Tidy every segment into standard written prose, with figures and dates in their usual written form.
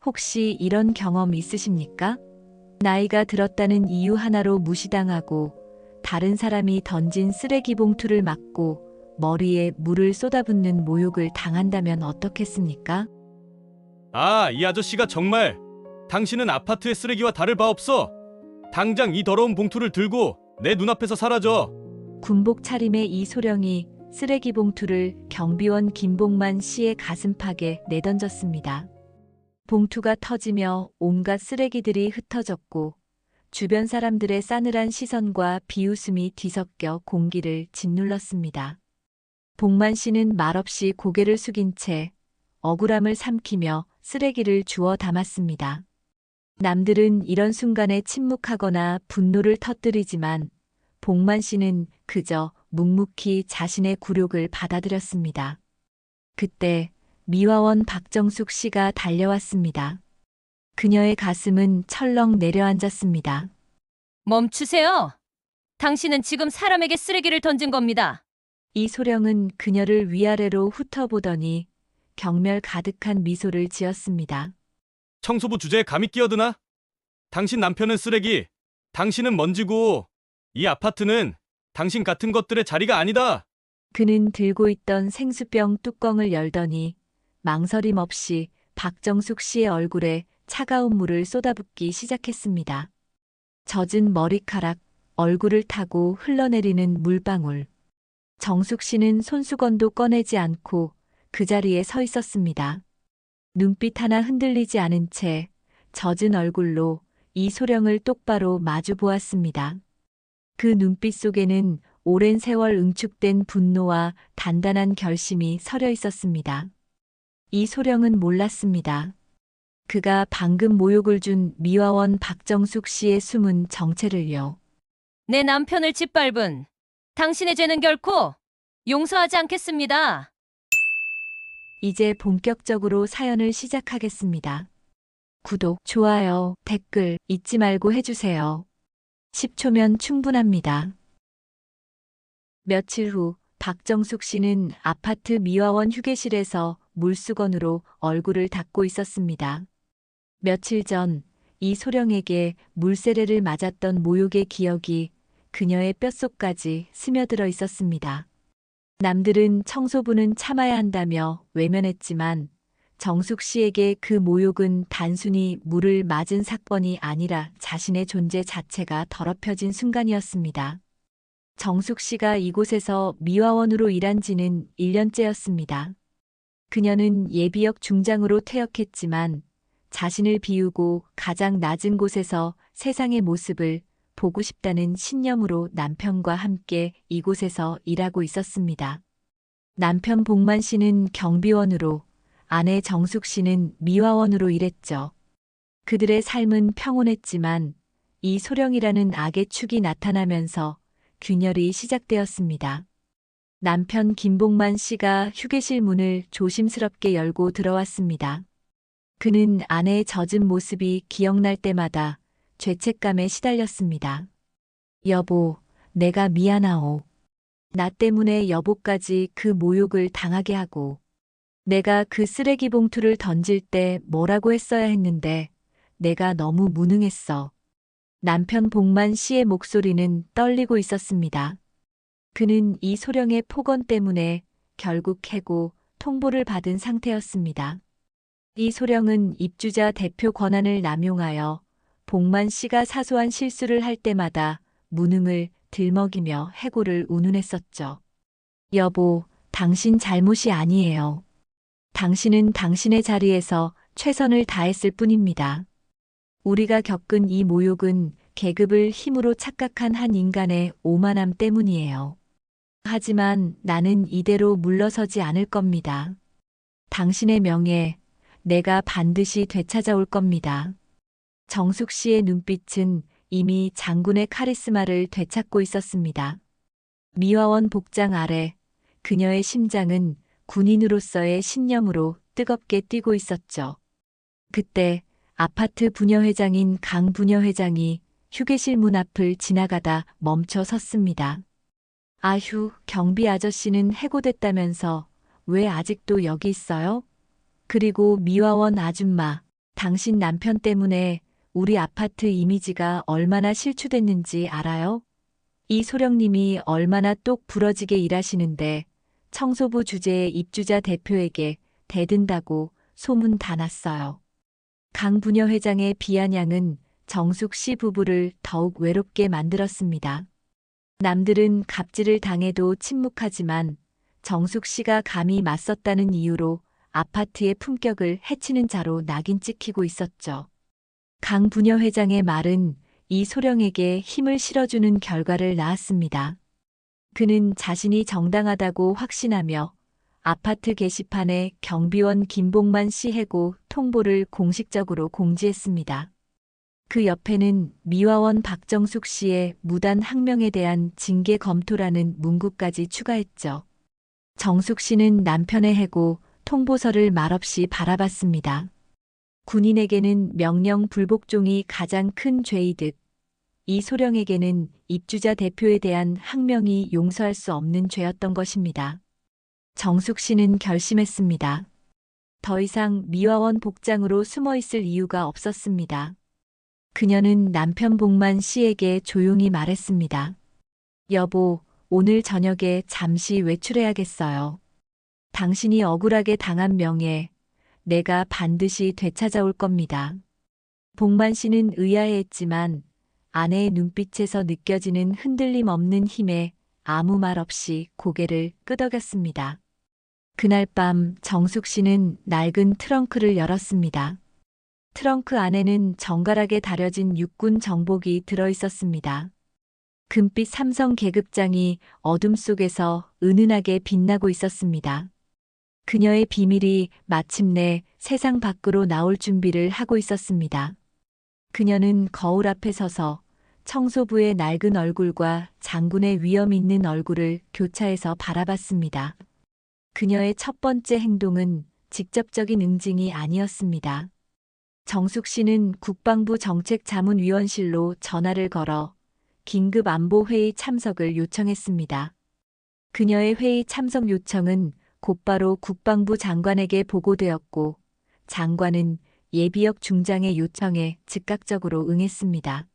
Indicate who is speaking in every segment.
Speaker 1: 혹시 이런 경험 있으십니까? 나이가 들었다는 이유 하나로 무시당하고 다른 사람이 던진 쓰레기 봉투를 맞고 머리에 물을 쏟아붓는 모욕을 당한다면 어떻겠습니까?
Speaker 2: 아, 이 아저씨가 정말 당신은 아파트의 쓰레기와 다를 바 없어. 당장 이 더러운 봉투를 들고 내 눈앞에서 사라져.
Speaker 1: 군복 차림의 이소령이 쓰레기 봉투를 경비원 김복만 씨의 가슴팍에 내던졌습니다. 봉투가 터지며 온갖 쓰레기들이 흩어졌고 주변 사람들의 싸늘한 시선과 비웃음이 뒤섞여 공기를 짓눌렀습니다. 복만 씨는 말없이 고개를 숙인 채 억울함을 삼키며 쓰레기를 주워 담았습니다. 남들은 이런 순간에 침묵하거나 분노를 터뜨리지만 복만 씨는 그저 묵묵히 자신의 굴욕을 받아들였습니다. 그때 미화원 박정숙 씨가 달려왔습니다. 그녀의 가슴은 철렁 내려앉았습니다.
Speaker 3: 멈추세요. 당신은 지금 사람에게 쓰레기를 던진 겁니다.
Speaker 1: 이소령은 그녀를 위아래로 훑어보더니 경멸 가득한 미소를 지었습니다.
Speaker 2: 청소부 주제에 감히 끼어드나? 당신 남편은 쓰레기, 당신은 먼지고 이 아파트는 당신 같은 것들의 자리가 아니다.
Speaker 1: 그는 들고 있던 생수병 뚜껑을 열더니 망설임 없이 박정숙 씨의 얼굴에 차가운 물을 쏟아붓기 시작했습니다. 젖은 머리카락, 얼굴을 타고 흘러내리는 물방울. 정숙 씨는 손수건도 꺼내지 않고 그 자리에 서 있었습니다. 눈빛 하나 흔들리지 않은 채 젖은 얼굴로 이소령을 똑바로 마주 보았습니다. 그 눈빛 속에는 오랜 세월 응축된 분노와 단단한 결심이 서려 있었습니다. 이소령은 몰랐습니다. 그가 방금 모욕을 준 미화원 박정숙 씨의 숨은 정체를요.
Speaker 3: 내 남편을 짓밟은 당신의 죄는 결코 용서하지 않겠습니다.
Speaker 1: 이제 본격적으로 사연을 시작하겠습니다. 구독, 좋아요, 댓글 잊지 말고 해주세요. 10초면 충분합니다. 며칠 후 박정숙 씨는 아파트 미화원 휴게실에서 물수건으로 얼굴을 닦고 있었습니다. 며칠 전 이소령에게 물세례를 맞았던 모욕의 기억이 그녀의 뼛속까지 스며들어 있었습니다. 남들은 청소부는 참아야 한다며 외면했지만 정숙 씨에게 그 모욕은 단순히 물을 맞은 사건이 아니라 자신의 존재 자체가 더럽혀진 순간이었습니다. 정숙 씨가 이곳에서 미화원으로 일한 지는 1년째였습니다. 그녀는 예비역 중장으로 퇴역했지만 자신을 비우고 가장 낮은 곳에서 세상의 모습을 보고 싶다는 신념으로 남편과 함께 이곳에서 일하고 있었습니다. 남편 복만 씨는 경비원으로, 아내 정숙 씨는 미화원으로 일했죠. 그들의 삶은 평온했지만 이 소령이라는 악의 축이 나타나면서 균열이 시작되었습니다. 남편 김복만 씨가 휴게실 문을 조심스럽게 열고 들어왔습니다. 그는 아내의 젖은 모습이 기억날 때마다 죄책감에 시달렸습니다. 여보, 내가 미안하오. 나 때문에 여보까지 그 모욕을 당하게 하고, 내가 그 쓰레기 봉투를 던질 때 뭐라고 했어야 했는데, 내가 너무 무능했어. 남편 복만 씨의 목소리는 떨리고 있었습니다. 그는 이 소령의 폭언 때문에 결국 해고, 통보를 받은 상태였습니다. 이 소령은 입주자 대표 권한을 남용하여 복만 씨가 사소한 실수를 할 때마다 무능을 들먹이며 해고를 운운했었죠. 여보, 당신 잘못이 아니에요. 당신은 당신의 자리에서 최선을 다했을 뿐입니다. 우리가 겪은 이 모욕은 계급을 힘으로 착각한 한 인간의 오만함 때문이에요. 하지만 나는 이대로 물러서지 않을 겁니다. 당신의 명예, 내가 반드시 되찾아올 겁니다. 정숙 씨의 눈빛은 이미 장군의 카리스마를 되찾고 있었습니다. 미화원 복장 아래 그녀의 심장은 군인으로서의 신념으로 뜨겁게 뛰고 있었죠. 그때 아파트 부녀회장인 강 부녀회장이 휴게실 문 앞을 지나가다 멈춰 섰습니다. 아휴, 경비 아저씨는 해고됐다면서 왜 아직도 여기 있어요? 그리고 미화원 아줌마, 당신 남편 때문에 우리 아파트 이미지가 얼마나 실추됐는지 알아요? 이 소령님이 얼마나 똑 부러지게 일하시는데 청소부 주제의 입주자 대표에게 대든다고 소문 다 났어요. 강 부녀 회장의 비아냥은 정숙 씨 부부를 더욱 외롭게 만들었습니다. 남들은 갑질을 당해도 침묵하지만 정숙 씨가 감히 맞섰다는 이유로 아파트의 품격을 해치는 자로 낙인 찍히고 있었죠. 강 부녀 회장의 말은 이 소령에게 힘을 실어주는 결과를 낳았습니다. 그는 자신이 정당하다고 확신하며 아파트 게시판에 경비원 김봉만 씨 해고 통보를 공식적으로 공지했습니다. 그 옆에는 미화원 박정숙 씨의 무단 항명에 대한 징계 검토라는 문구까지 추가했죠. 정숙 씨는 남편의 해고 통보서를 말없이 바라봤습니다. 군인에게는 명령 불복종이 가장 큰 죄이듯 이 소령에게는 입주자 대표에 대한 항명이 용서할 수 없는 죄였던 것입니다. 정숙 씨는 결심했습니다. 더 이상 미화원 복장으로 숨어 있을 이유가 없었습니다. 그녀는 남편 복만 씨에게 조용히 말했습니다. 여보, 오늘 저녁에 잠시 외출해야겠어요. 당신이 억울하게 당한 명예, 내가 반드시 되찾아올 겁니다. 복만 씨는 의아해했지만 아내의 눈빛에서 느껴지는 흔들림 없는 힘에 아무 말 없이 고개를 끄덕였습니다. 그날 밤 정숙 씨는 낡은 트렁크를 열었습니다. 트렁크 안에는 정갈하게 다려진 육군 정복이 들어 있었습니다. 금빛 삼성 계급장이 어둠 속에서 은은하게 빛나고 있었습니다. 그녀의 비밀이 마침내 세상 밖으로 나올 준비를 하고 있었습니다. 그녀는 거울 앞에 서서 청소부의 낡은 얼굴과 장군의 위험 있는 얼굴을 교차해서 바라봤습니다. 그녀의 첫 번째 행동은 직접적인 응징이 아니었습니다. 정숙 씨는 국방부 정책자문위원실로 전화를 걸어 긴급 안보회의 참석을 요청했습니다. 그녀의 회의 참석 요청은 곧바로 국방부 장관에게 보고되었고 장관은 예비역 중장의 요청에 즉각적으로 응했습니다.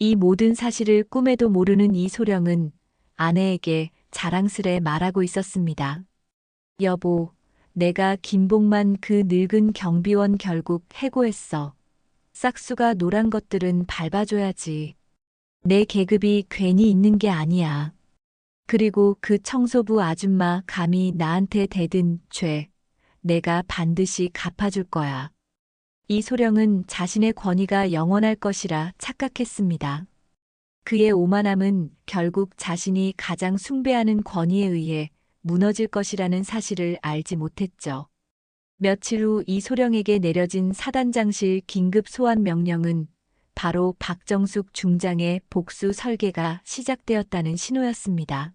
Speaker 1: 이 모든 사실을 꿈에도 모르는 이 소령은 아내에게 자랑스레 말하고 있었습니다. 여보, 내가 김복만 그 늙은 경비원 결국 해고했어. 싹수가 노란 것들은 밟아줘야지. 내 계급이 괜히 있는 게 아니야. 그리고 그 청소부 아줌마 감히 나한테 대든 죄, 내가 반드시 갚아줄 거야. 이 소령은 자신의 권위가 영원할 것이라 착각했습니다. 그의 오만함은 결국 자신이 가장 숭배하는 권위에 의해 무너질 것이라는 사실을 알지 못했죠. 며칠 후 이 소령에게 내려진 사단장실 긴급 소환 명령은 바로 박정숙 중장의 복수 설계가 시작되었다는 신호였습니다.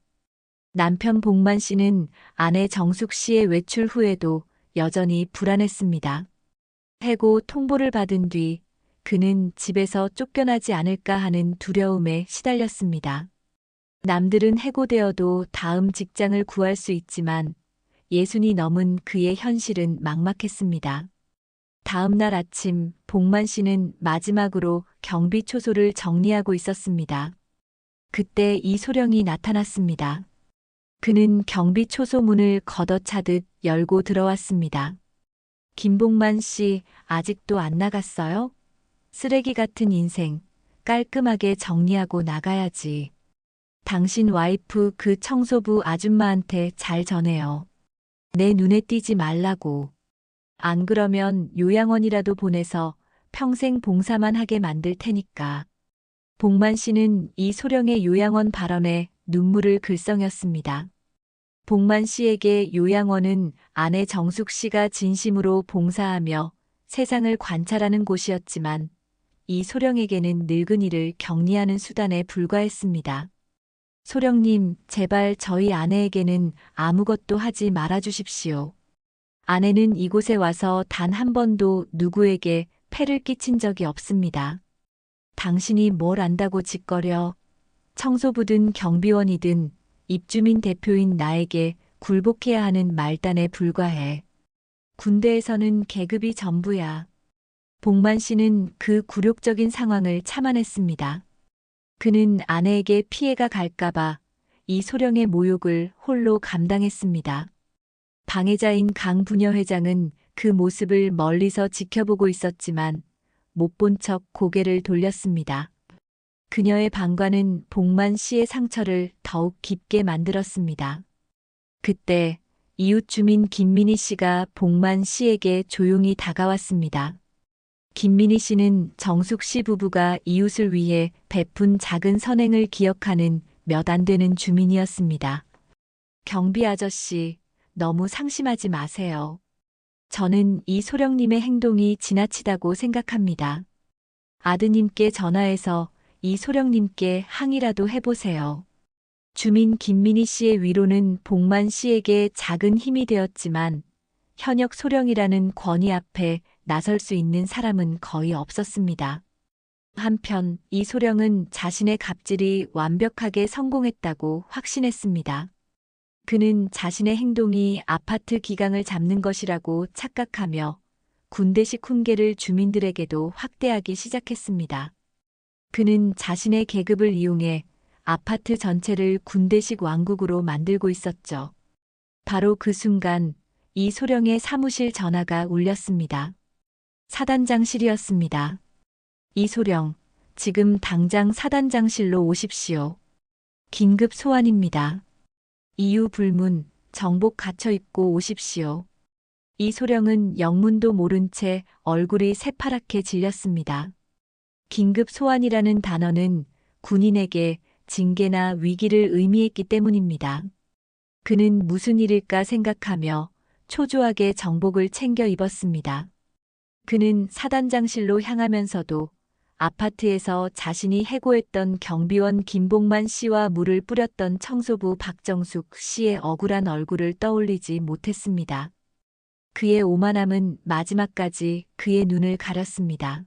Speaker 1: 남편 복만 씨는 아내 정숙 씨의 외출 후에도 여전히 불안했습니다. 해고 통보를 받은 뒤 그는 집에서 쫓겨나지 않을까 하는 두려움에 시달렸습니다. 남들은 해고되어도 다음 직장을 구할 수 있지만 60이 넘은 그의 현실은 막막했습니다. 다음 날 아침 복만 씨는 마지막으로 경비 초소를 정리하고 있었습니다. 그때 이 소령이 나타났습니다. 그는 경비 초소 문을 걷어차듯 열고 들어왔습니다. 김복만 씨, 아직도 안 나갔어요? 쓰레기 같은 인생, 깔끔하게 정리하고 나가야지. 당신 와이프 그 청소부 아줌마한테 잘 전해요. 내 눈에 띄지 말라고. 안 그러면 요양원이라도 보내서 평생 봉사만 하게 만들 테니까. 복만 씨는 이 소령의 요양원 발언에 눈물을 글썽였습니다. 복만 씨에게 요양원은 아내 정숙 씨가 진심으로 봉사하며 세상을 관찰하는 곳이었지만 이 소령에게는 늙은이를 격리하는 수단에 불과했습니다. 소령님, 제발 저희 아내에게는 아무것도 하지 말아주십시오. 아내는 이곳에 와서 단 한 번도 누구에게 폐를 끼친 적이 없습니다. 당신이 뭘 안다고 짓거려. 청소부든 경비원이든 입주민 대표인 나에게 굴복해야 하는 말단에 불과해. 군대에서는 계급이 전부야. 복만 씨는 그 굴욕적인 상황을 참아냈습니다. 그는 아내에게 피해가 갈까봐 이소령의 모욕을 홀로 감당했습니다. 방해자인 강부녀 회장은 그 모습을 멀리서 지켜보고 있었지만 못 본 척 고개를 돌렸습니다. 그녀의 방관은 복만 씨의 상처를 더욱 깊게 만들었습니다. 그때 이웃 주민 김민희 씨가 복만 씨에게 조용히 다가왔습니다. 김민희 씨는 정숙 씨 부부가 이웃을 위해 베푼 작은 선행을 기억하는 몇 안 되는 주민이었습니다. 경비 아저씨, 너무 상심하지 마세요. 저는 이소령님의 행동이 지나치다고 생각합니다. 아드님께 전화해서 이소령님께 항의라도 해보세요. 주민 김민희 씨의 위로는 복만 씨에게 작은 힘이 되었지만 현역 소령이라는 권위 앞에 나설 수 있는 사람은 거의 없었습니다. 한편 이소령은 자신의 갑질이 완벽하게 성공했다고 확신했습니다. 그는 자신의 행동이 아파트 기강을 잡는 것이라고 착각하며 군대식 훈계를 주민들에게도 확대하기 시작했습니다. 그는 자신의 계급을 이용해 아파트 전체를 군대식 왕국으로 만들고 있었죠. 바로 그 순간 이소령의 사무실 전화가 울렸습니다. 사단장실이었습니다. 이소령, 지금 당장 사단장실로 오십시오. 긴급 소환입니다. 이유 불문, 정복 갖춰 입고 오십시오. 이소령은 영문도 모른 채 얼굴이 새파랗게 질렸습니다. 긴급 소환이라는 단어는 군인에게 징계나 위기를 의미했기 때문입니다. 그는 무슨 일일까 생각하며 초조하게 정복을 챙겨 입었습니다. 그는 사단장실로 향하면서도 아파트에서 자신이 해고했던 경비원 김복만 씨와 물을 뿌렸던 청소부 박정숙 씨의 억울한 얼굴을 떠올리지 못했습니다. 그의 오만함은 마지막까지 그의 눈을 가렸습니다.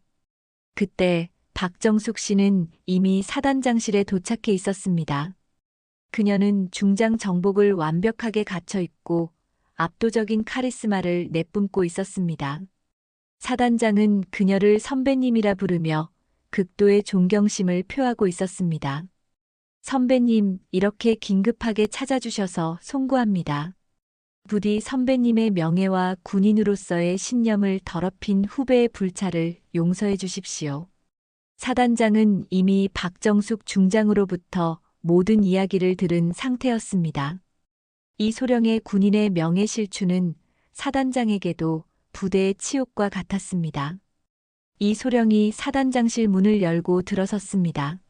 Speaker 1: 그때 박정숙 씨는 이미 사단장실에 도착해 있었습니다. 그녀는 중장 정복을 완벽하게 갖춰 입고 압도적인 카리스마를 내뿜고 있었습니다. 사단장은 그녀를 선배님이라 부르며 극도의 존경심을 표하고 있었습니다. 선배님, 이렇게 긴급하게 찾아주셔서 송구합니다. 부디 선배님의 명예와 군인으로서의 신념을 더럽힌 후배의 불찰을 용서해 주십시오. 사단장은 이미 박정숙 중장으로부터 모든 이야기를 들은 상태였습니다. 이소령의 군인의 명예 실추는 사단장에게도 부대의 치욕과 같았습니다. 이소령이 사단장실 문을 열고 들어섰습니다.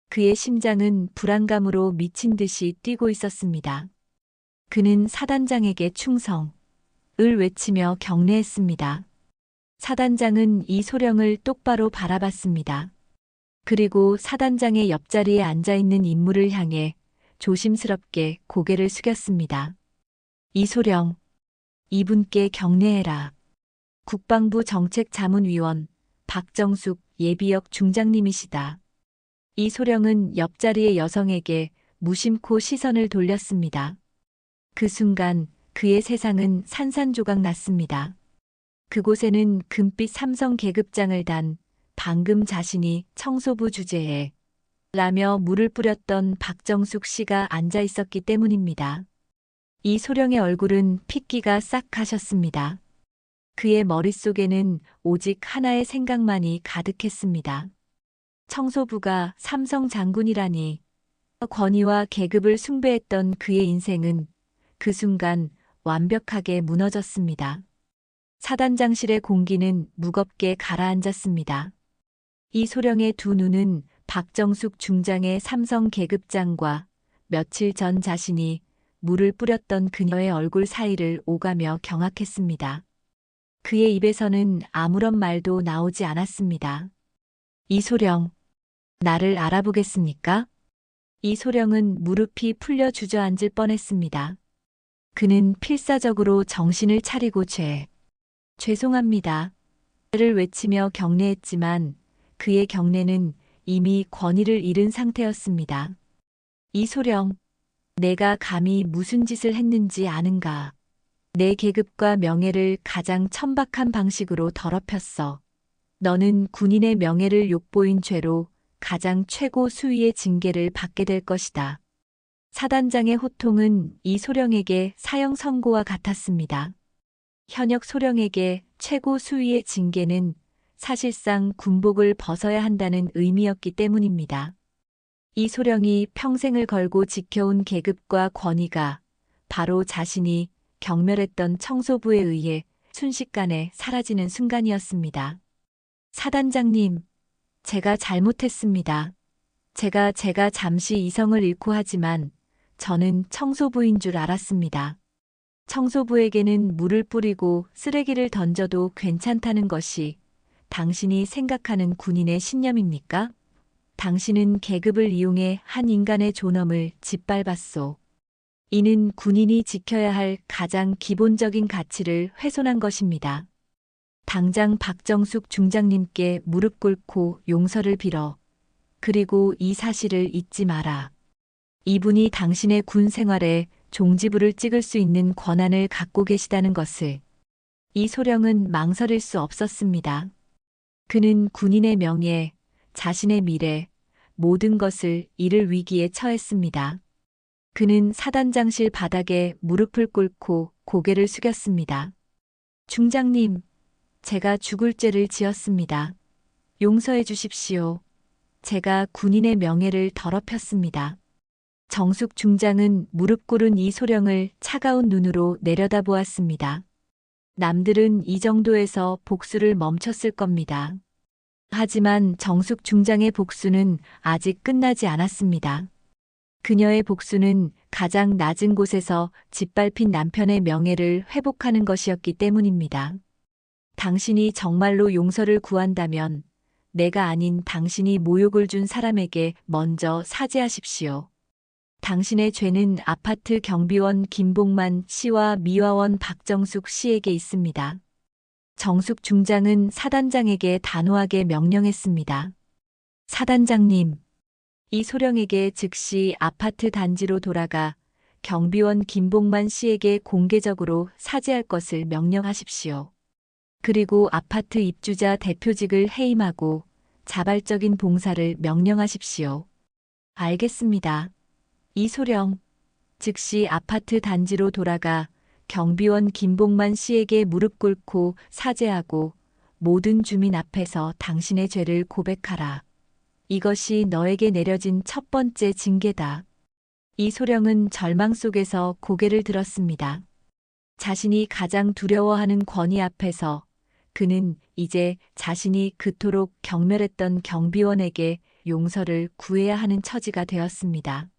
Speaker 1: 그의 심장은 불안감으로 미친 듯이 뛰고 있었습니다. 그는 사단장에게 충성을 외치며 경례했습니다. 사단장은 이소령을 똑바로 바라봤습니다. 그리고 사단장의 옆자리에 앉아있는 인물을 향해 조심스럽게 고개를 숙였습니다. 이소령, 이분께 경례해라. 국방부 정책자문위원 박정숙 예비역 중장님이시다. 이소령은 옆자리의 여성에게 무심코 시선을 돌렸습니다. 그 순간 그의 세상은 산산조각 났습니다. 그곳에는 금빛 삼성 계급장을 단 방금 자신이 청소부 주제에 라며 물을 뿌렸던 박정숙 씨가 앉아 있었기 때문입니다. 이소령의 얼굴은 핏기가 싹 가셨습니다. 그의 머릿속에는 오직 하나의 생각만이 가득했습니다. 청소부가 삼성 장군이라니. 권위와 계급을 숭배했던 그의 인생은 그 순간 완벽하게 무너졌습니다. 사단장실의 공기는 무겁게 가라앉았습니다. 이소령의 두 눈은 박정숙 중장의 삼성 계급장과 며칠 전 자신이 물을 뿌렸던 그녀의 얼굴 사이를 오가며 경악했습니다. 그의 입에서는 아무런 말도 나오지 않았습니다. 이소령, 나를 알아보겠습니까? 이소령은 무릎이 풀려 주저앉을 뻔했습니다. 그는 필사적으로 정신을 차리고 죄송합니다. 를 외치며 경례했지만 그의 경례는 이미 권위를 잃은 상태였습니다. 이소령, 내가 감히 무슨 짓을 했는지 아는가? 내 계급과 명예를 가장 천박한 방식으로 더럽혔어. 너는 군인의 명예를 욕보인 죄로 가장 최고 수위의 징계를 받게 될 것이다. 사단장의 호통은 이 소령에게 사형 선고와 같았습니다. 현역 소령에게 최고 수위의 징계는 사실상 군복을 벗어야 한다는 의미였기 때문입니다. 이 소령이 평생을 걸고 지켜온 계급과 권위가 바로 자신이 경멸했던 청소부에 의해 순식간에 사라지는 순간이었습니다. 사단장님, 제가 잘못했습니다. 제가 잠시 이성을 잃고 하지만 저는 청소부인 줄 알았습니다. 청소부에게는 물을 뿌리고 쓰레기를 던져도 괜찮다는 것이 당신이 생각하는 군인의 신념입니까? 당신은 계급을 이용해 한 인간의 존엄을 짓밟았소. 이는 군인이 지켜야 할 가장 기본적인 가치를 훼손한 것입니다. 당장 박정숙 중장님께 무릎 꿇고 용서를 빌어. 그리고 이 사실을 잊지 마라. 이분이 당신의 군 생활에 종지부를 찍을 수 있는 권한을 갖고 계시다는 것을. 이 소령은 망설일 수 없었습니다. 그는 군인의 명예, 자신의 미래, 모든 것을 잃을 위기에 처했습니다. 그는 사단장실 바닥에 무릎을 꿇고 고개를 숙였습니다. 중장님, 제가 죽을 죄를 지었습니다. 용서해 주십시오. 제가 군인의 명예를 더럽혔습니다. 정숙 중장은 무릎 꿇은 이 소령을 차가운 눈으로 내려다보았습니다. 남들은 이 정도에서 복수를 멈췄을 겁니다. 하지만 정숙 중장의 복수는 아직 끝나지 않았습니다. 그녀의 복수는 가장 낮은 곳에서 짓밟힌 남편의 명예를 회복하는 것이었기 때문입니다. 당신이 정말로 용서를 구한다면 내가 아닌 당신이 모욕을 준 사람에게 먼저 사죄하십시오. 당신의 죄는 아파트 경비원 김봉만 씨와 미화원 박정숙 씨에게 있습니다. 정숙 중장은 사단장에게 단호하게 명령했습니다. 사단장님, 이 소령에게 즉시 아파트 단지로 돌아가 경비원 김봉만 씨에게 공개적으로 사죄할 것을 명령하십시오. 그리고 아파트 입주자 대표직을 해임하고 자발적인 봉사를 명령하십시오. 알겠습니다. 이소령, 즉시 아파트 단지로 돌아가 경비원 김봉만 씨에게 무릎 꿇고 사죄하고 모든 주민 앞에서 당신의 죄를 고백하라. 이것이 너에게 내려진 첫 번째 징계다. 이소령은 절망 속에서 고개를 들었습니다. 자신이 가장 두려워하는 권위 앞에서 그는 이제 자신이 그토록 경멸했던 경비원에게 용서를 구해야 하는 처지가 되었습니다.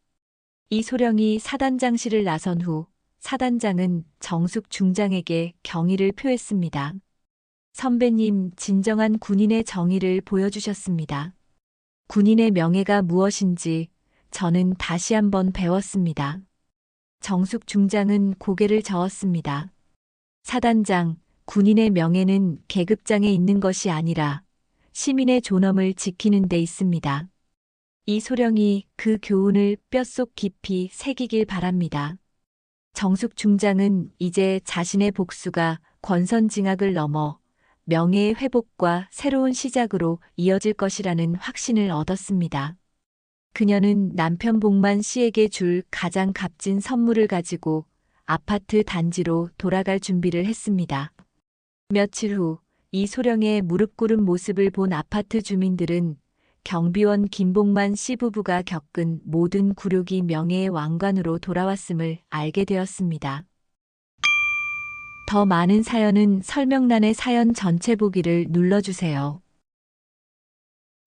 Speaker 1: 이소령이 사단장실을 나선 후 사단장은 정숙 중장에게 경의를 표했습니다. 선배님, 진정한 군인의 정의를 보여주셨습니다. 군인의 명예가 무엇인지 저는 다시 한번 배웠습니다. 정숙 중장은 고개를 저었습니다. 사단장, 군인의 명예는 계급장에 있는 것이 아니라 시민의 존엄을 지키는 데 있습니다. 이 소령이 그 교훈을 뼛속 깊이 새기길 바랍니다. 정숙 중장은 이제 자신의 복수가 권선징악을 넘어 명예의 회복과 새로운 시작으로 이어질 것이라는 확신을 얻었습니다. 그녀는 남편 봉만 씨에게 줄 가장 값진 선물을 가지고 아파트 단지로 돌아갈 준비를 했습니다. 며칠 후 이 소령의 무릎 꿇은 모습을 본 아파트 주민들은 경비원 김봉만 씨 부부가 겪은 모든 굴욕이 명예의 왕관으로 돌아왔음을 알게 되었습니다. 더 많은 사연은 설명란의 사연 전체 보기를 눌러주세요.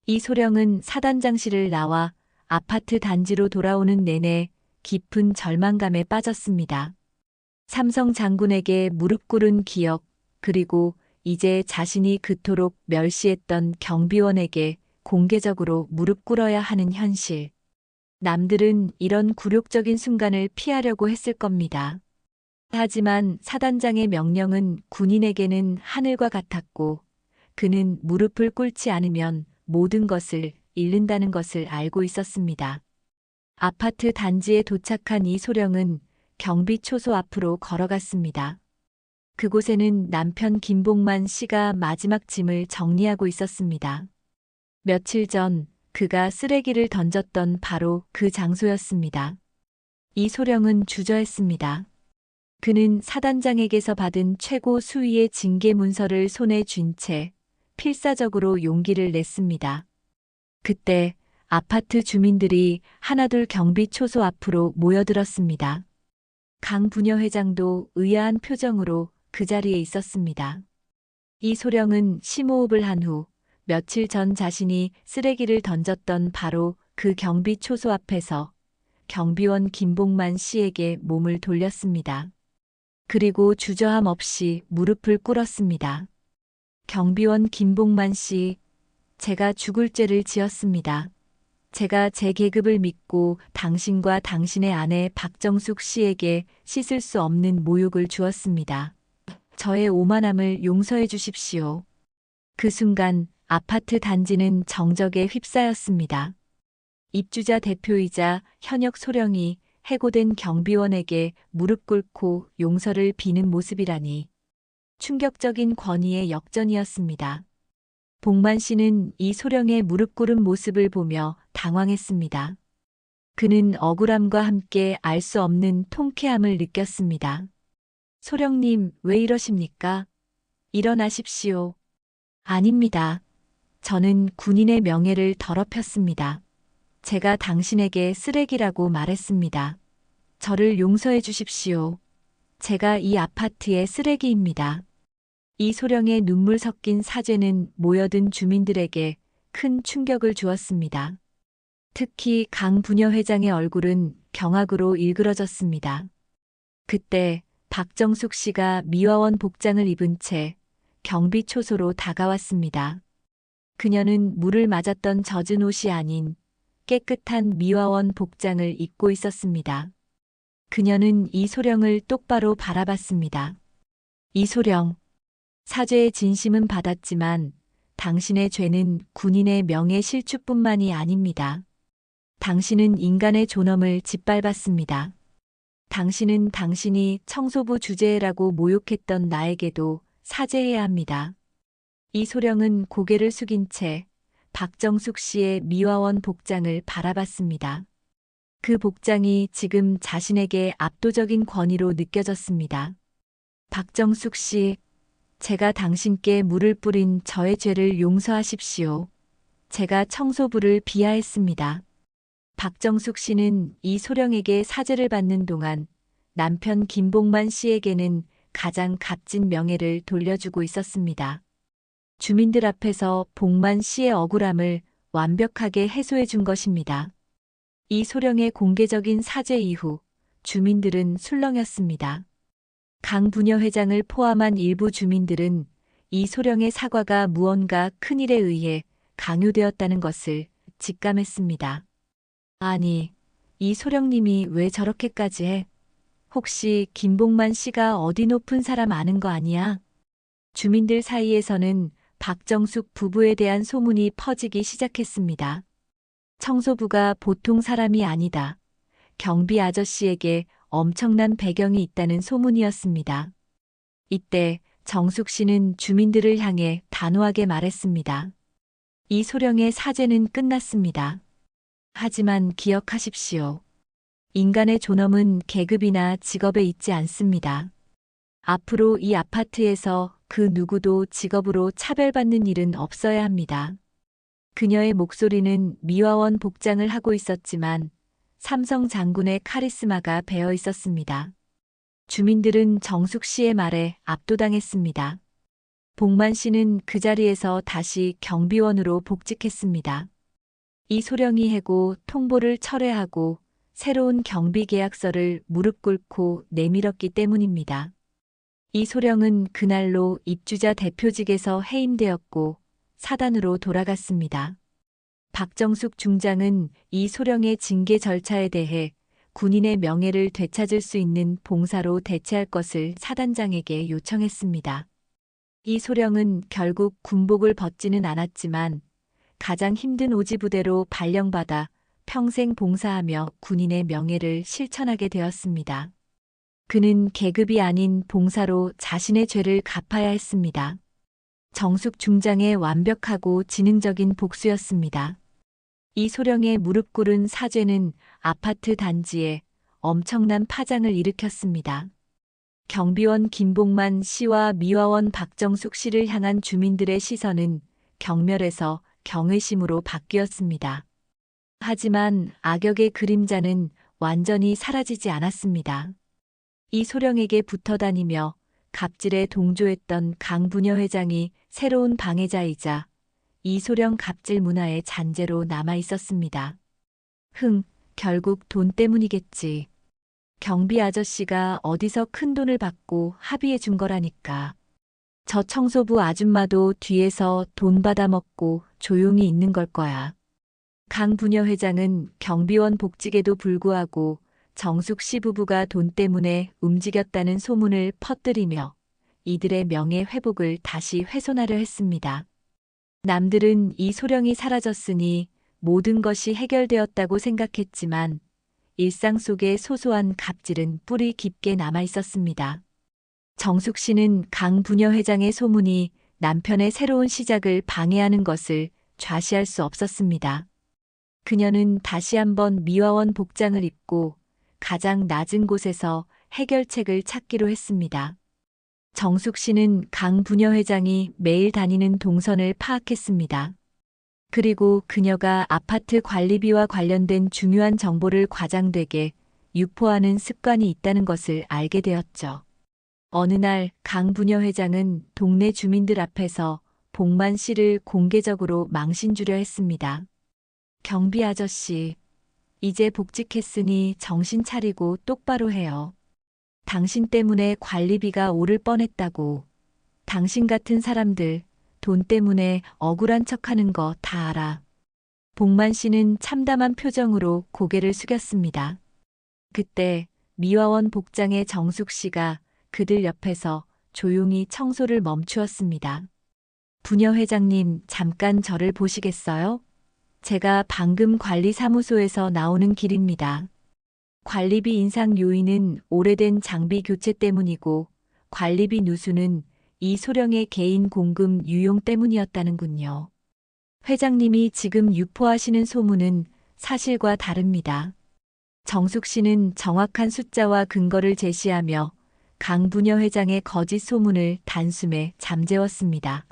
Speaker 1: 이 소령은 사단장실을 나와 아파트 단지로 돌아오는 내내 깊은 절망감에 빠졌습니다. 삼성 장군에게 무릎 꿇은 기억, 그리고 이제 자신이 그토록 멸시했던 경비원에게 공개적으로 무릎 꿇어야 하는 현실. 남들은 이런 굴욕적인 순간을 피하려고 했을 겁니다. 하지만 사단장의 명령은 군인에게는 하늘과 같았고 그는 무릎을 꿇지 않으면 모든 것을 잃는다는 것을 알고 있었습니다. 아파트 단지에 도착한 이 소령은 경비 초소 앞으로 걸어갔습니다. 그곳에는 남편 김봉만 씨가 마지막 짐을 정리하고 있었습니다. 며칠 전 그가 쓰레기를 던졌던 바로 그 장소였습니다. 이소령은 주저했습니다. 그는 사단장에게서 받은 최고 수위의 징계 문서를 손에 쥔 채 필사적으로 용기를 냈습니다. 그때 아파트 주민들이 하나둘 경비 초소 앞으로 모여들었습니다. 강 부녀회장도 의아한 표정으로 그 자리에 있었습니다. 이소령은 심호흡을 한 후 며칠 전 자신이 쓰레기를 던졌던 바로 그 경비 초소 앞에서 경비원 김봉만 씨에게 몸을 돌렸습니다. 그리고 주저함 없이 무릎을 꿇었습니다. 경비원 김봉만 씨, 제가 죽을 죄를 지었습니다. 제가 제 계급을 믿고 당신과 당신의 아내 박정숙 씨에게 씻을 수 없는 모욕을 주었습니다. 저의 오만함을 용서해 주십시오. 그 순간 아파트 단지는 정적에 휩싸였습니다. 입주자 대표이자 현역 소령이 해고된 경비원에게 무릎 꿇고 용서를 비는 모습이라니 충격적인 권위의 역전이었습니다. 봉만 씨는 이 소령의 무릎 꿇은 모습을 보며 당황했습니다. 그는 억울함과 함께 알 수 없는 통쾌함을 느꼈습니다. 소령님, 왜 이러십니까? 일어나십시오. 아닙니다. 저는 군인의 명예를 더럽혔습니다. 제가 당신에게 쓰레기라고 말했습니다. 저를 용서해 주십시오. 제가 이 아파트의 쓰레기입니다. 이 소령의 눈물 섞인 사죄는 모여든 주민들에게 큰 충격을 주었습니다. 특히 강 부녀회장의 얼굴은 경악으로 일그러졌습니다. 그때 박정숙 씨가 미화원 복장을 입은 채 경비 초소로 다가왔습니다. 그녀는 물을 맞았던 젖은 옷이 아닌 깨끗한 미화원 복장을 입고 있었습니다. 그녀는 이소령을 똑바로 바라봤습니다. 이소령, 사죄의 진심은 받았지만 당신의 죄는 군인의 명예 실추뿐만이 아닙니다. 당신은 인간의 존엄을 짓밟았습니다. 당신은 당신이 청소부 주제라고 모욕했던 나에게도 사죄해야 합니다. 이소령은 고개를 숙인 채 박정숙 씨의 미화원 복장을 바라봤습니다. 그 복장이 지금 자신에게 압도적인 권위로 느껴졌습니다. 박정숙 씨, 제가 당신께 물을 뿌린 저의 죄를 용서하십시오. 제가 청소부를 비하했습니다. 박정숙 씨는 이소령에게 사죄를 받는 동안 남편 김봉만 씨에게는 가장 값진 명예를 돌려주고 있었습니다. 주민들 앞에서 봉만 씨의 억울함을 완벽하게 해소해 준 것입니다. 이소령의 공개적인 사죄 이후 주민들은 술렁였습니다. 강 부녀회장을 포함한 일부 주민들은 이소령의 사과가 무언가 큰일에 의해 강요되었다는 것을 직감했습니다. 아니, 이소령님이 왜 저렇게까지 해? 혹시 김봉만 씨가 어디 높은 사람 아는 거 아니야? 주민들 사이에서는 박정숙 부부에 대한 소문이 퍼지기 시작했습니다. 청소부가 보통 사람이 아니다. 경비 아저씨에게 엄청난 배경이 있다는 소문이었습니다. 이때 정숙 씨는 주민들을 향해 단호하게 말했습니다. 이소령의 사죄는 끝났습니다. 하지만 기억하십시오. 인간의 존엄은 계급이나 직업에 있지 않습니다. 앞으로 이 아파트에서 그 누구도 직업으로 차별받는 일은 없어야 합니다. 그녀의 목소리는 미화원 복장을 하고 있었지만 삼성 장군의 카리스마가 배어 있었습니다. 주민들은 정숙 씨의 말에 압도당했습니다. 봉만 씨는 그 자리에서 다시 경비원으로 복직했습니다. 이소령이 해고 통보를 철회하고 새로운 경비 계약서를 무릎 꿇고 내밀었기 때문입니다. 이소령은 그날로 입주자 대표직에서 해임되었고 사단으로 돌아갔습니다. 박정숙 중장은 이소령의 징계 절차에 대해 군인의 명예를 되찾을 수 있는 봉사로 대체할 것을 사단장에게 요청했습니다. 이소령은 결국 군복을 벗지는 않았지만 가장 힘든 오지부대로 발령받아 평생 봉사하며 군인의 명예를 실천하게 되었습니다. 그는 계급이 아닌 봉사로 자신의 죄를 갚아야 했습니다. 정숙 중장의 완벽하고 지능적인 복수였습니다. 이 소령의 무릎 꿇은 사죄는 아파트 단지에 엄청난 파장을 일으켰습니다. 경비원 김봉만 씨와 미화원 박정숙 씨를 향한 주민들의 시선은 경멸에서 경외심으로 바뀌었습니다. 하지만 악역의 그림자는 완전히 사라지지 않았습니다. 이 소령에게 붙어 다니며 갑질에 동조했던 강부녀 회장이 새로운 방해자이자 이 소령 갑질 문화의 잔재로 남아 있었습니다. 결국 돈 때문이겠지. 경비 아저씨가 어디서 큰 돈을 받고 합의해 준 거라니까. 저 청소부 아줌마도 뒤에서 돈 받아 먹고 조용히 있는 걸 거야. 강부녀 회장은 경비원 복직에도 불구하고 정숙 씨 부부가 돈 때문에 움직였다는 소문을 퍼뜨리며 이들의 명예 회복을 다시 훼손하려 했습니다. 남들은 이 소령이 사라졌으니 모든 것이 해결되었다고 생각했지만 일상 속의 소소한 갑질은 뿌리 깊게 남아 있었습니다. 정숙 씨는 강부녀 회장의 소문이 남편의 새로운 시작을 방해하는 것을 좌시할 수 없었습니다. 그녀는 다시 한번 미화원 복장을 입고 가장 낮은 곳에서 해결책을 찾기로 했습니다. 정숙 씨는 강부녀 회장이 매일 다니는 동선을 파악했습니다. 그리고 그녀가 아파트 관리비와 관련된 중요한 정보를 과장되게 유포하는 습관이 있다는 것을 알게 되었죠. 어느 날 강부녀 회장은 동네 주민들 앞에서 복만 씨를 공개적으로 망신 주려 했습니다. 경비 아저씨, 이제 복직했으니 정신 차리고 똑바로 해요. 당신 때문에 관리비가 오를 뻔했다고. 당신 같은 사람들 돈 때문에 억울한 척하는 거 다 알아. 복만 씨는 참담한 표정으로 고개를 숙였습니다. 그때 미화원 복장의 정숙 씨가 그들 옆에서 조용히 청소를 멈추었습니다. 부녀 회장님, 잠깐 저를 보시겠어요? 제가 방금 관리사무소에서 나오는 길입니다. 관리비 인상 요인은 오래된 장비 교체 때문이고 관리비 누수는 이 소령의 개인 공금 유용 때문이었다는군요. 회장님이 지금 유포하시는 소문은 사실과 다릅니다. 정숙 씨는 정확한 숫자와 근거를 제시하며 강부녀 회장의 거짓 소문을 단숨에 잠재웠습니다.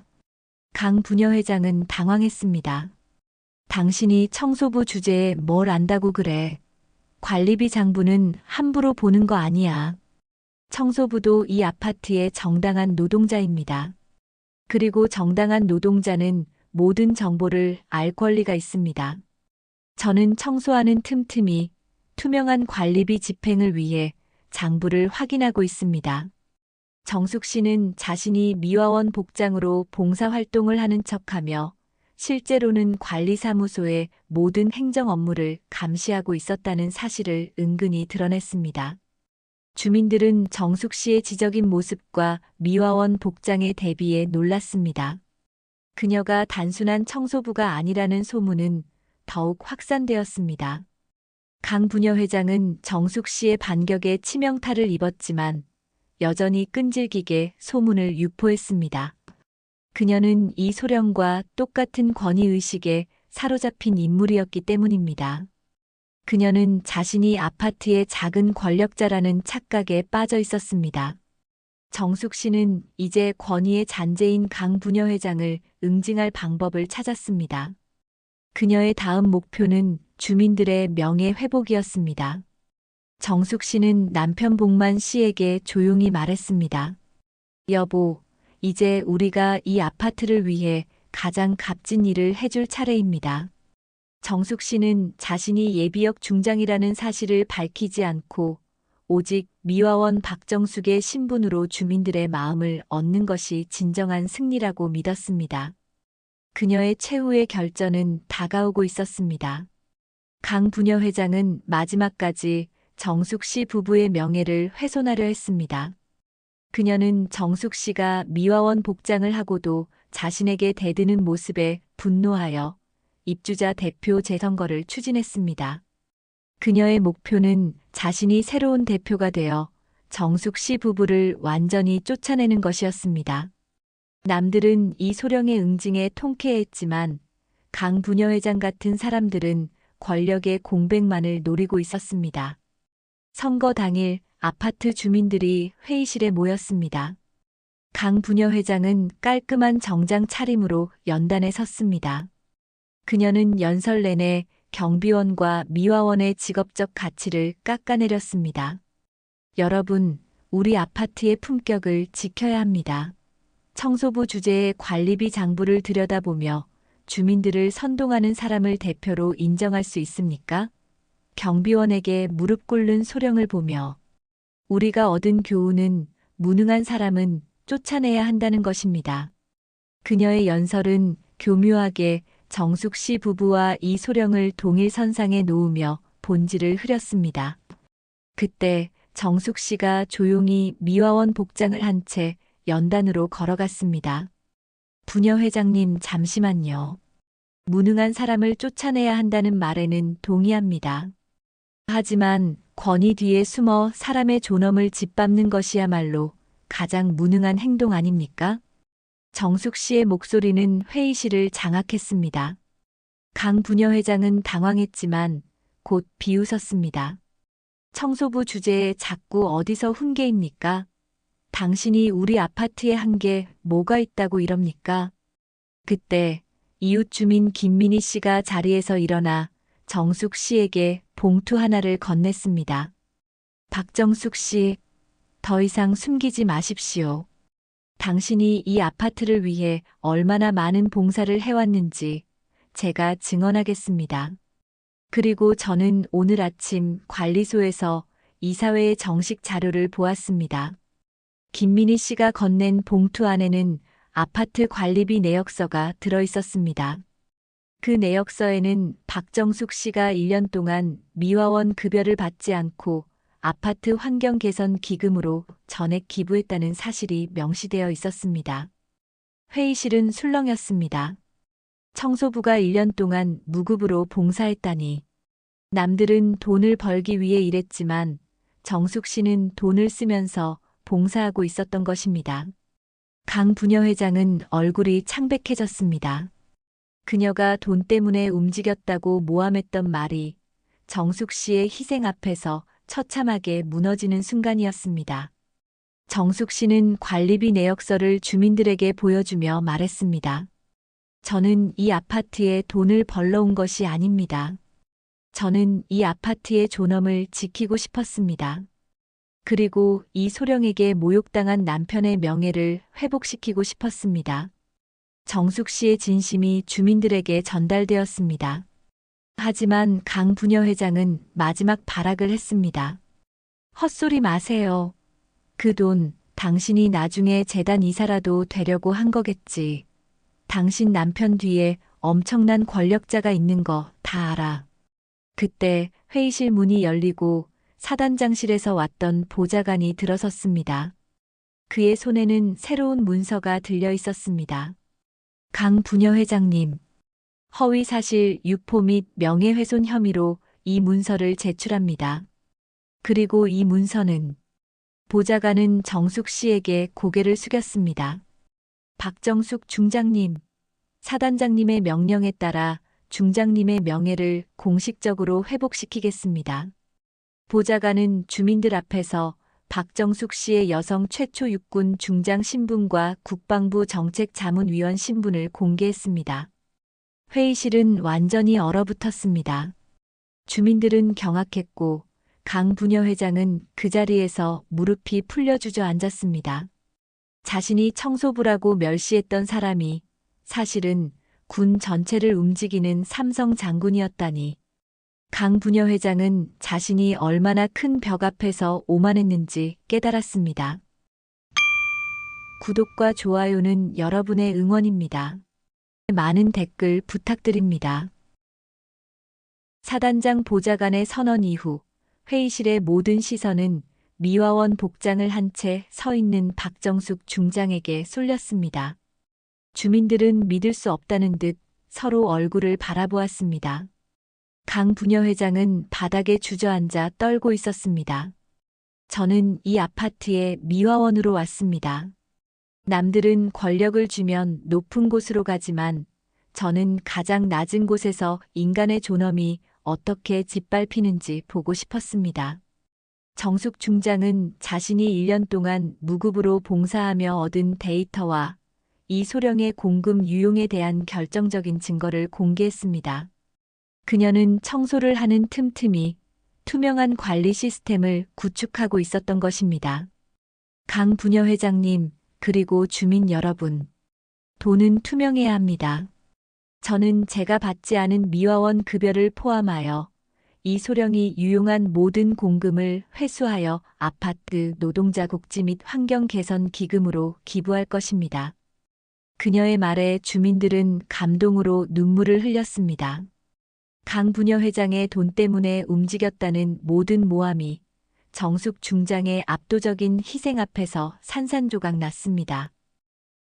Speaker 1: 강부녀 회장은 당황했습니다. 당신이 청소부 주제에 뭘 안다고 그래. 관리비 장부는 함부로 보는 거 아니야. 청소부도 이 아파트의 정당한 노동자입니다. 그리고 정당한 노동자는 모든 정보를 알 권리가 있습니다. 저는 청소하는 틈틈이 투명한 관리비 집행을 위해 장부를 확인하고 있습니다. 정숙 씨는 자신이 미화원 복장으로 봉사활동을 하는 척하며 실제로는 관리사무소의 모든 행정 업무를 감시하고 있었다는 사실을 은근히 드러냈습니다. 주민들은 정숙 씨의 지적인 모습과 미화원 복장에 대비해 놀랐습니다. 그녀가 단순한 청소부가 아니라는 소문은 더욱 확산되었습니다. 강부녀 회장은 정숙 씨의 반격에 치명타를 입었지만 여전히 끈질기게 소문을 유포했습니다. 그녀는 이 소령과 똑같은 권위의식에 사로잡힌 인물이었기 때문입니다. 그녀는 자신이 아파트의 작은 권력자라는 착각에 빠져 있었습니다. 정숙 씨는 이제 권위의 잔재인 강부녀 회장을 응징할 방법을 찾았습니다. 그녀의 다음 목표는 주민들의 명예 회복이었습니다. 정숙 씨는 남편 복만 씨에게 조용히 말했습니다. 여보, 이제 우리가 이 아파트를 위해 가장 값진 일을 해줄 차례입니다. 정숙 씨는 자신이 예비역 중장이라는 사실을 밝히지 않고 오직 미화원 박정숙의 신분으로 주민들의 마음을 얻는 것이 진정한 승리라고 믿었습니다. 그녀의 최후의 결전은 다가오고 있었습니다. 강부녀 회장은 마지막까지 정숙 씨 부부의 명예를 훼손하려 했습니다. 그녀는 정숙 씨가 미화원 복장을 하고도 자신에게 대드는 모습에 분노하여 입주자 대표 재선거를 추진했습니다. 그녀의 목표는 자신이 새로운 대표가 되어 정숙 씨 부부를 완전히 쫓아내는 것이었습니다. 남들은 이 소령의 응징에 통쾌했지만 강 부녀회장 같은 사람들은 권력의 공백만을 노리고 있었습니다. 선거 당일 아파트 주민들이 회의실에 모였습니다. 강 부녀회장은 깔끔한 정장 차림으로 연단에 섰습니다. 그녀는 연설 내내 경비원과 미화원의 직업적 가치를 깎아내렸습니다. 여러분, 우리 아파트의 품격을 지켜야 합니다. 청소부 주재의 관리비 장부를 들여다보며 주민들을 선동하는 사람을 대표로 인정할 수 있습니까? 경비원에게 무릎 꿇는 소령을 보며 우리가 얻은 교훈은 무능한 사람은 쫓아내야 한다는 것입니다. 그녀의 연설은 교묘하게 정숙 씨 부부와 이 소령을 동일선상에 놓으며 본질을 흐렸습니다. 그때 정숙 씨가 조용히 미화원 복장을 한 채 연단으로 걸어갔습니다. 부녀 회장님, 잠시만요. 무능한 사람을 쫓아내야 한다는 말에는 동의합니다. 하지만 권위 뒤에 숨어 사람의 존엄을 짓밟는 것이야말로 가장 무능한 행동 아닙니까? 정숙 씨의 목소리는 회의실을 장악했습니다. 강 부녀 회장은 당황했지만 곧 비웃었습니다. 청소부 주제에 자꾸 어디서 훈계입니까? 당신이 우리 아파트에 한 게 뭐가 있다고 이럽니까? 그때 이웃 주민 김민희 씨가 자리에서 일어나 정숙 씨에게 봉투 하나를 건넸습니다. 박정숙 씨, 더 이상 숨기지 마십시오. 당신이 이 아파트를 위해 얼마나 많은 봉사를 해왔는지 제가 증언하겠습니다. 그리고 저는 오늘 아침 관리소에서 이사회의 정식 자료를 보았습니다. 김민희 씨가 건넨 봉투 안에는 아파트 관리비 내역서가 들어 있었습니다. 그 내역서에는 박정숙 씨가 1년 동안 미화원 급여를 받지 않고 아파트 환경 개선 기금으로 전액 기부했다는 사실이 명시되어 있었습니다. 회의실은 술렁였습니다. 청소부가 1년 동안 무급으로 봉사했다니. 남들은 돈을 벌기 위해 일했지만 정숙 씨는 돈을 쓰면서 봉사하고 있었던 것입니다. 강 부녀 회장은 얼굴이 창백해졌습니다. 그녀가 돈 때문에 움직였다고 모함했던 말이 정숙 씨의 희생 앞에서 처참하게 무너지는 순간이었습니다. 정숙 씨는 관리비 내역서를 주민들에게 보여주며 말했습니다. 저는 이 아파트에 돈을 벌러 온 것이 아닙니다. 저는 이 아파트의 존엄을 지키고 싶었습니다. 그리고 이 소령에게 모욕당한 남편의 명예를 회복시키고 싶었습니다. 정숙 씨의 진심이 주민들에게 전달되었습니다. 하지만 강 부녀 회장은 마지막 발악을 했습니다. 헛소리 마세요. 그 돈 당신이 나중에 재단 이사라도 되려고 한 거겠지. 당신 남편 뒤에 엄청난 권력자가 있는 거 다 알아. 그때 회의실 문이 열리고 사단장실에서 왔던 보좌관이 들어섰습니다. 그의 손에는 새로운 문서가 들려 있었습니다. 강 부녀 회장님, 허위사실 유포 및 명예훼손 혐의로 이 문서를 제출합니다. 그리고 이 문서는 보좌관은 정숙 씨에게 고개를 숙였습니다. 박정숙 중장님, 사단장님의 명령에 따라 중장님의 명예를 공식적으로 회복시키겠습니다. 보좌관은 주민들 앞에서 박정숙 씨의 여성 최초 육군 중장 신분과 국방부 정책자문위원 신분을 공개했습니다. 회의실은 완전히 얼어붙었습니다. 주민들은 경악했고 강 부녀 회장은 그 자리에서 무릎이 풀려 주저앉았습니다. 자신이 청소부라고 멸시했던 사람이 사실은 군 전체를 움직이는 삼성 장군이었다니. 강 부녀 회장은 자신이 얼마나 큰 벽 앞에서 오만했는지 깨달았습니다. 구독과 좋아요는 여러분의 응원입니다. 많은 댓글 부탁드립니다. 사단장 보좌관의 선언 이후 회의실의 모든 시선은 미화원 복장을 한 채 서 있는 박정숙 중장에게 쏠렸습니다. 주민들은 믿을 수 없다는 듯 서로 얼굴을 바라보았습니다. 강 부녀 회장은 바닥에 주저앉아 떨고 있었습니다. 저는 이 아파트의 미화원으로 왔습니다. 남들은 권력을 주면 높은 곳으로 가지만 저는 가장 낮은 곳에서 인간의 존엄이 어떻게 짓밟히는지 보고 싶었습니다. 정숙 중장은 자신이 1년 동안 무급으로 봉사하며 얻은 데이터와 이 소령의 공금 유용에 대한 결정적인 증거를 공개했습니다. 그녀는 청소를 하는 틈틈이 투명한 관리 시스템을 구축하고 있었던 것입니다. 강 부녀회장님, 그리고 주민 여러분, 돈은 투명해야 합니다. 저는 제가 받지 않은 미화원 급여를 포함하여 이 소령이 유용한 모든 공금을 회수하여 아파트 노동자 복지 및 환경 개선 기금으로 기부할 것입니다. 그녀의 말에 주민들은 감동으로 눈물을 흘렸습니다. 강 부녀회장의 돈 때문에 움직였다는 모든 모함이 정숙 중장의 압도적인 희생 앞에서 산산조각 났습니다.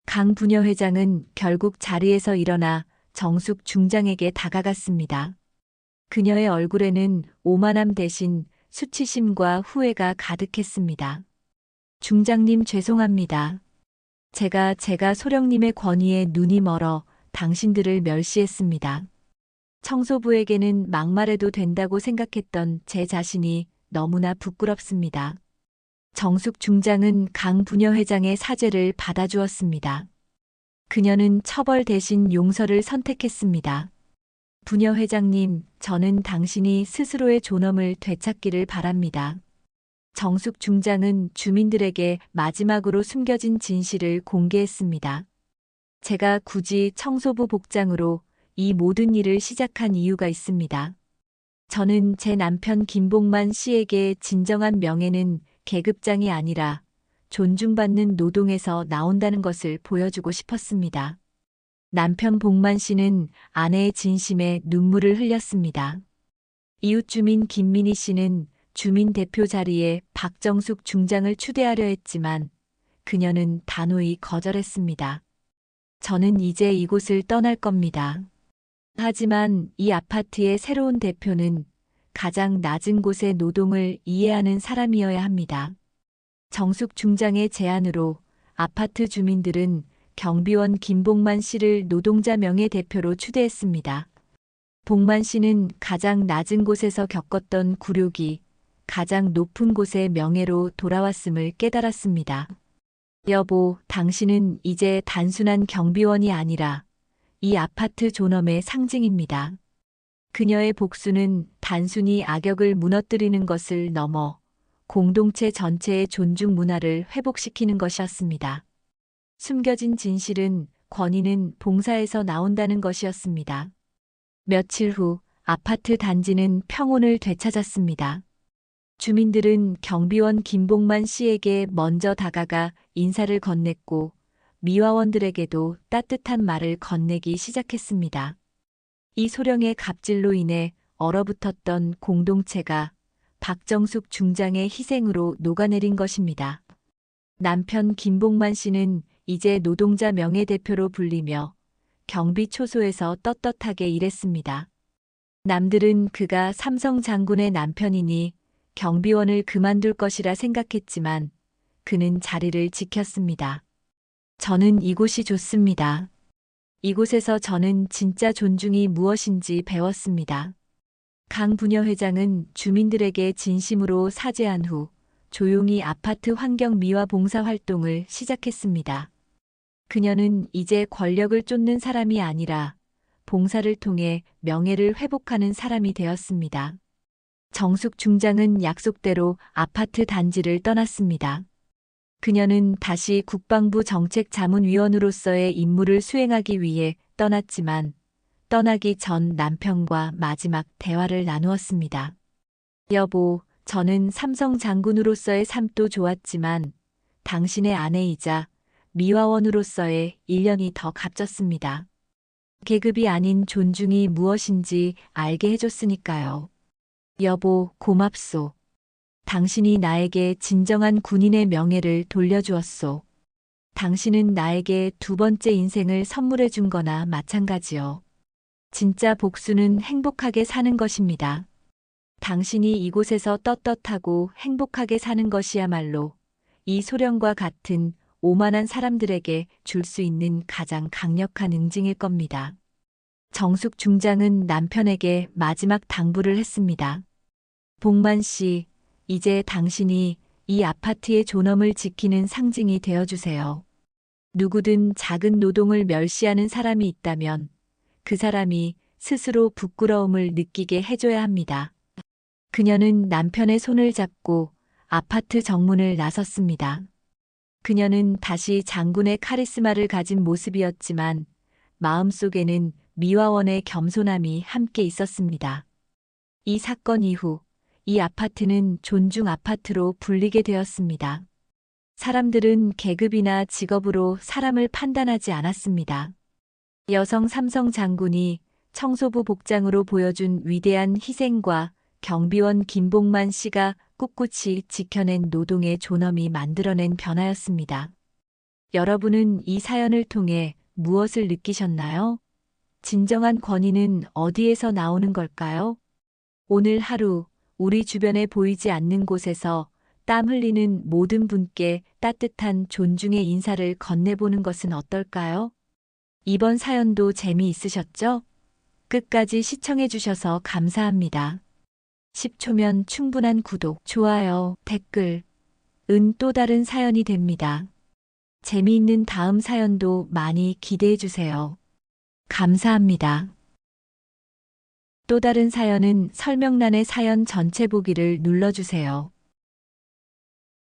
Speaker 1: 강 부녀회장은 결국 자리에서 일어나 정숙 중장에게 다가갔습니다. 그녀의 얼굴에는 오만함 대신 수치심과 후회가 가득했습니다. 중장님 죄송합니다. 제가 소령님의 권위에 눈이 멀어 당신들을 멸시했습니다. 청소부에게는 막말해도 된다고 생각했던 제 자신이 너무나 부끄럽습니다. 정숙 중장은 강 부녀회장의 사죄를 받아주었습니다. 그녀는 처벌 대신 용서를 선택했습니다. 부녀회장님, 저는 당신이 스스로의 존엄을 되찾기를 바랍니다. 정숙 중장은 주민들에게 마지막으로 숨겨진 진실을 공개했습니다. 제가 굳이 청소부 복장으로 이 모든 일을 시작한 이유가 있습니다. 저는 제 남편 김봉만 씨에게 진정한 명예는 계급장이 아니라 존중받는 노동에서 나온다는 것을 보여주고 싶었습니다. 남편 봉만 씨는 아내의 진심에 눈물을 흘렸습니다. 이웃 주민 김민희 씨는 주민 대표 자리에 박정숙 중장을 추대하려 했지만 그녀는 단호히 거절했습니다. 저는 이제 이곳을 떠날 겁니다. 하지만 이 아파트의 새로운 대표는 가장 낮은 곳의 노동을 이해하는 사람이어야 합니다. 정숙 중장의 제안으로 아파트 주민들은 경비원 김봉만 씨를 노동자 명예대표로 추대했습니다. 봉만 씨는 가장 낮은 곳에서 겪었던 굴욕이 가장 높은 곳의 명예로 돌아왔음을 깨달았습니다. 여보, 당신은 이제 단순한 경비원이 아니라 이 아파트 존엄의 상징입니다. 그녀의 복수는 단순히 악역을 무너뜨리는 것을 넘어 공동체 전체의 존중 문화를 회복시키는 것이었습니다. 숨겨진 진실은 권위는 봉사에서 나온다는 것이었습니다. 며칠 후 아파트 단지는 평온을 되찾았습니다. 주민들은 경비원 김봉만 씨에게 먼저 다가가 인사를 건넸고 미화원들에게도 따뜻한 말을 건네기 시작했습니다. 이 소령의 갑질로 인해 얼어붙었던 공동체가 박정숙 중장의 희생으로 녹아내린 것입니다. 남편 김봉만 씨는 이제 노동자 명예대표로 불리며 경비 초소에서 떳떳하게 일했습니다. 남들은 그가 삼성 장군의 남편이니 경비원을 그만둘 것이라 생각했지만 그는 자리를 지켰습니다. 저는 이곳이 좋습니다. 이곳에서 저는 진짜 존중이 무엇인지 배웠습니다. 강 부녀회장은 주민들에게 진심으로 사죄한 후 조용히 아파트 환경 미화 봉사 활동을 시작했습니다. 그녀는 이제 권력을 쫓는 사람이 아니라 봉사를 통해 명예를 회복하는 사람이 되었습니다. 정숙 중장은 약속대로 아파트 단지를 떠났습니다. 그녀는 다시 국방부 정책자문위원으로서의 임무를 수행하기 위해 떠났지만 떠나기 전 남편과 마지막 대화를 나누었습니다. 여보, 저는 삼성 장군으로서의 삶도 좋았지만 당신의 아내이자 미화원으로서의 1년이 더 값졌습니다. 계급이 아닌 존중이 무엇인지 알게 해줬으니까요. 여보, 고맙소. 당신이 나에게 진정한 군인의 명예를 돌려주었소. 당신은 나에게 두 번째 인생을 선물해 준 거나 마찬가지요. 진짜 복수는 행복하게 사는 것입니다. 당신이 이곳에서 떳떳하고 행복하게 사는 것이야말로 이 소련과 같은 오만한 사람들에게 줄 수 있는 가장 강력한 응징일 겁니다. 정숙 중장은 남편에게 마지막 당부를 했습니다. 복만 씨, 이제 당신이 이 아파트의 존엄을 지키는 상징이 되어주세요. 누구든 작은 노동을 멸시하는 사람이 있다면 그 사람이 스스로 부끄러움을 느끼게 해줘야 합니다. 그녀는 남편의 손을 잡고 아파트 정문을 나섰습니다. 그녀는 다시 장군의 카리스마를 가진 모습이었지만 마음속에는 미화원의 겸손함이 함께 있었습니다. 이 사건 이후 이 아파트는 존중 아파트로 불리게 되었습니다. 사람들은 계급이나 직업으로 사람을 판단하지 않았습니다. 여성 삼성 장군이 청소부 복장으로 보여준 위대한 희생과 경비원 김복만 씨가 꿋꿋이 지켜낸 노동의 존엄이 만들어낸 변화였습니다. 여러분은 이 사연을 통해 무엇을 느끼셨나요? 진정한 권위는 어디에서 나오는 걸까요? 오늘 하루 우리 주변에 보이지 않는 곳에서 땀 흘리는 모든 분께 따뜻한 존중의 인사를 건네보는 것은 어떨까요? 이번 사연도 재미있으셨죠? 끝까지 시청해주셔서 감사합니다. 10초면 충분한 구독, 좋아요, 댓글, 또 다른 사연이 됩니다. 재미있는 다음 사연도 많이 기대해주세요. 감사합니다. 또 다른 사연은 설명란의 사연 전체 보기를 눌러주세요.